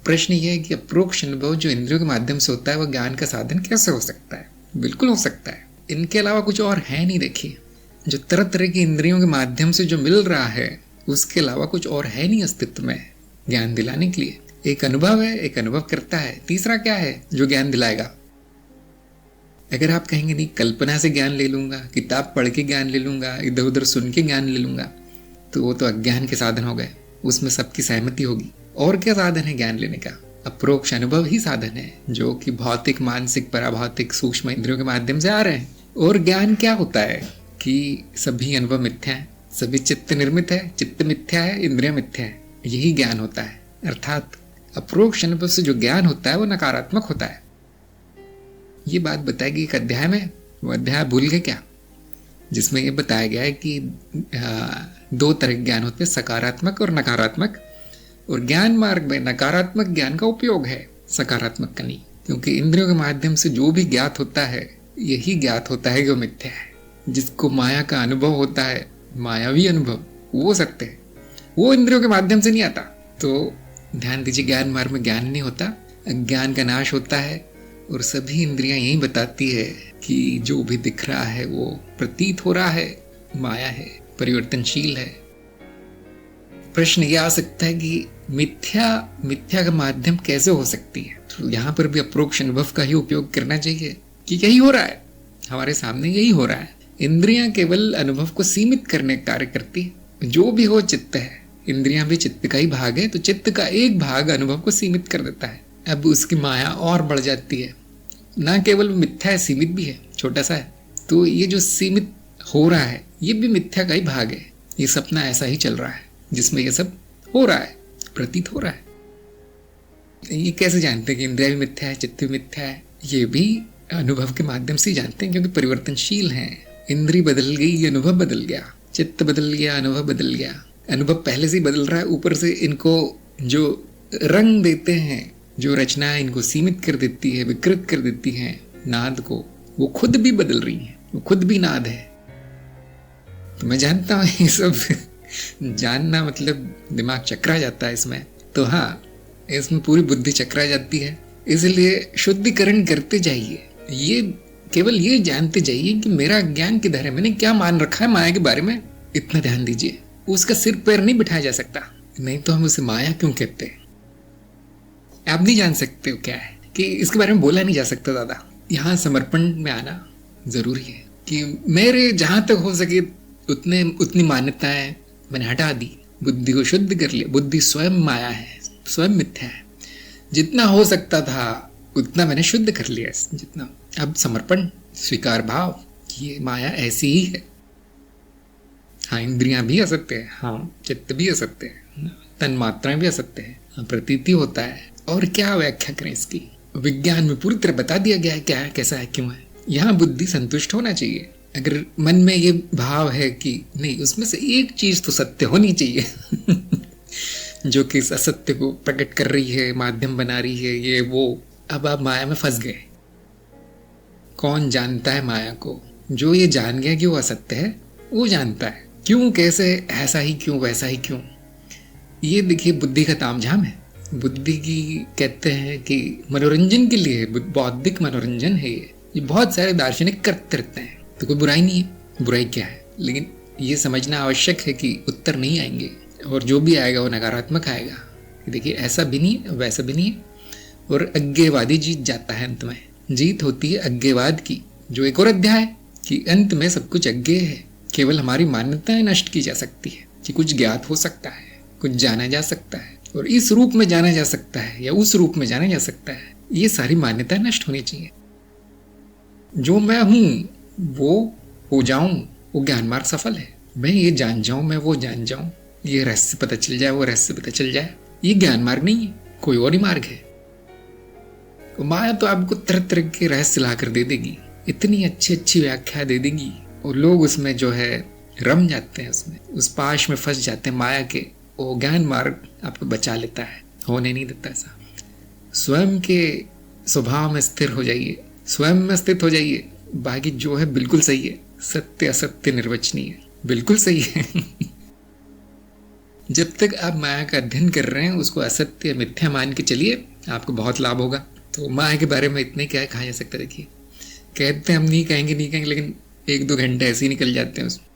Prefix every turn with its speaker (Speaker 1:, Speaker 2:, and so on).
Speaker 1: अब प्रश्न यह है कि अप्रोक्ष अनुभव जो इंद्रियों के माध्यम से होता है वह ज्ञान का साधन कैसे हो सकता है? बिल्कुल हो सकता है, इनके अलावा कुछ और है नहीं। देखिए, जो तरह तरह की इंद्रियों के माध्यम से जो मिल रहा है उसके अलावा कुछ और है नहीं अस्तित्व में ज्ञान दिलाने के लिए। एक अनुभव है, एक अनुभव करता है, तीसरा क्या है जो ज्ञान दिलाएगा? अगर आप कहेंगे नहीं कल्पना से ज्ञान ले लूंगा, किताब पढ़ के ज्ञान ले लूंगा, इधर उधर सुन के ज्ञान ले लूंगा, तो वो तो अज्ञान के साधन हो गए, उसमें सबकी सहमति होगी। और क्या साधन है ज्ञान लेने का? अप्रोक्ष अनुभव ही साधन है, जो कि भौतिक, मानसिक, पराभौतिक, सूक्ष्म इंद्रियों के माध्यम से आ रहे हैं। और ज्ञान क्या होता है कि सभी अनुभव मिथ्या है, सभी चित्त निर्मित है, चित्त मिथ्या है, इंद्रिय मिथ्या है, यही ज्ञान होता है। अर्थात अप्रोक्ष अनुभव से जो ज्ञान होता है वो नकारात्मक होता है। ये बात बताएगी एक अध्याय में, वो अध्याय भूल गए क्या, जिसमें ये बताया गया है कि दो तरह के ज्ञान होते हैं, सकारात्मक और नकारात्मक। और ज्ञान मार्ग में नकारात्मक ज्ञान का उपयोग है, सकारात्मक का नहीं, क्योंकि इंद्रियों के माध्यम से जो भी ज्ञात होता है यही ज्ञात होता है जो मिथ्या है। जिसको माया का अनुभव होता है, मायावी अनुभव, वो सत्य है, वो इंद्रियों के माध्यम से नहीं आता। तो ध्यान दीजिए, ज्ञान मार्ग में ज्ञान नहीं होता, अज्ञान का नाश होता है। और सभी इंद्रियां यही बताती है कि जो भी दिख रहा है वो प्रतीत हो रहा है, माया है, परिवर्तनशील है। प्रश्न यह आ सकता है कि मिथ्या का माध्यम कैसे हो सकती है? तो यहाँ पर भी अप्रोक्ष अनुभव का ही उपयोग करना चाहिए कि यही हो रहा है, हमारे सामने यही हो रहा है। इंद्रियां केवल अनुभव को सीमित करने का कार्य करती है। जो भी हो चित्त है, इंद्रियां भी चित्त का ही भाग है, तो चित्त का एक भाग अनुभव को सीमित कर देता है। अब उसकी माया और बढ़ जाती है, ना केवल मिथ्या है, सीमित भी है, छोटा सा है। तो ये जो सीमित हो रहा है ये भी मिथ्या का ही भाग है। ये सपना ऐसा ही चल रहा है जिसमें ये सब हो रहा है, प्रतीत हो रहा है। ये कैसे जानते हैं कि इंद्रिया भी मिथ्या है, चित्त भी मिथ्या है? ये भी अनुभव के माध्यम से ही जानते हैं, क्योंकि परिवर्तनशील हैं। इंद्री बदल गई, अनुभव बदल गया, चित्त बदल गया, अनुभव बदल गया। अनुभव पहले से ही बदल रहा है, ऊपर से इनको जो रंग देते हैं, जो रचना इनको सीमित कर देती है, विकृत कर देती है नाद को, वो खुद भी बदल रही है, वो खुद भी नाद है। तो मैं जानता हूँ ये सब जानना मतलब दिमाग चकरा जाता है इसमें। तो हाँ, इसमें पूरी बुद्धि चकरा जाती है। इसलिए शुद्धिकरण करते जाइए, ये केवल ये जानते जाइए कि मेरा ज्ञान किधर है, मैंने क्या मान रखा है माया के बारे में, इतना ध्यान दीजिए। उसका सिर पैर नहीं बिठाया जा सकता, नहीं तो हम उसे माया क्यों कहते हैं? आप नहीं जान सकते हो क्या है, कि इसके बारे में बोला नहीं जा सकता दादा। यहाँ समर्पण में आना जरूरी है कि मेरे जहां तक हो सके उतनी मान्यताएं मैंने हटा दी, बुद्धि को शुद्ध कर लिया। बुद्धि स्वयं माया है, स्वयं मिथ्या है। जितना हो सकता था उतना मैंने शुद्ध कर लिया, जितना। अब समर्पण, स्वीकार भाव कि ये माया ऐसी ही है। हाँ, इंद्रियां भी असत्य है, हाँ, चित्त भी असत्य है, तन मात्राएं भी असत्य है, हाँ, प्रतीति होता है। और क्या व्याख्या करें इसकी? विज्ञान में पूरी तरह बता दिया गया है क्या है, कैसा है, क्यों है। यहाँ बुद्धि संतुष्ट होना चाहिए। अगर मन में ये भाव है कि नहीं, उसमें से एक चीज तो सत्य होनी चाहिए जो कि इस असत्य को प्रकट कर रही है, माध्यम बना रही है, ये वो। अब आप माया में फंस गए। कौन जानता है माया को? जो ये जान गया कि वो असत्य है, वो जानता है क्यों, कैसे, ऐसा ही क्यों, वैसा ही क्यों। ये देखिए बुद्धि का तामझाम है। बुद्धि की कहते हैं कि मनोरंजन के लिए, बौद्धिक मनोरंजन है ये बहुत सारे दार्शनिक करते रहते हैं। तो कोई बुराई नहीं है, बुराई क्या है, लेकिन ये समझना आवश्यक है कि उत्तर नहीं आएंगे, और जो भी आएगा वो नकारात्मक आएगा। देखिए, ऐसा भी नहीं है, वैसा भी नहीं है, और अज्ञेयवादी जीत जाता है। अंत में जीत होती है अज्ञेयवाद की, जो एक और अध्याय है कि अंत में सब कुछ अज्ञेय है। केवल हमारी मान्यताएं नष्ट की जा सकती है कि कुछ ज्ञात हो सकता है, कुछ जाना जा सकता है, और इस रूप में जाना जा सकता है या उस रूप में जाना जा सकता है। ये सारी मान्यताएं नष्ट होनी चाहिए। जो मैं हूं वो हो जाऊं, वो ज्ञान मार्ग सफल है। मैं ये जान जाऊं, मैं वो जान जाऊं, ये रहस्य पता चल जाए, वो रहस्य पता चल जाए, ये ज्ञान मार्ग नहीं है, कोई और ही मार्ग है। माया तो आपको तरह तरह के रहस्य ला कर दे देगी, इतनी अच्छी अच्छी व्याख्या दे देगी, और लोग उसमें जो है रम जाते हैं, उसमें उस पाश में फंस जाते हैं माया के। वो ज्ञान मार्ग आपको बचा लेता है, होने नहीं देता ऐसा। स्वयं के स्वभाव में स्थिर हो जाइए, स्वयं में स्थित हो जाइए। बाकी जो है बिल्कुल सही है, सत्य असत्य निर्वचनीय, बिल्कुल सही है जब तक आप माया का अध्ययन कर रहे हैं उसको असत्य मिथ्या मान के चलिए, आपको बहुत लाभ होगा। तो माया के बारे में इतने क्या कहा जा सकता है। देखिए कहते हैं हम नहीं कहेंगे लेकिन 1-2 घंटे ऐसे ही निकल जाते हैं उसमें।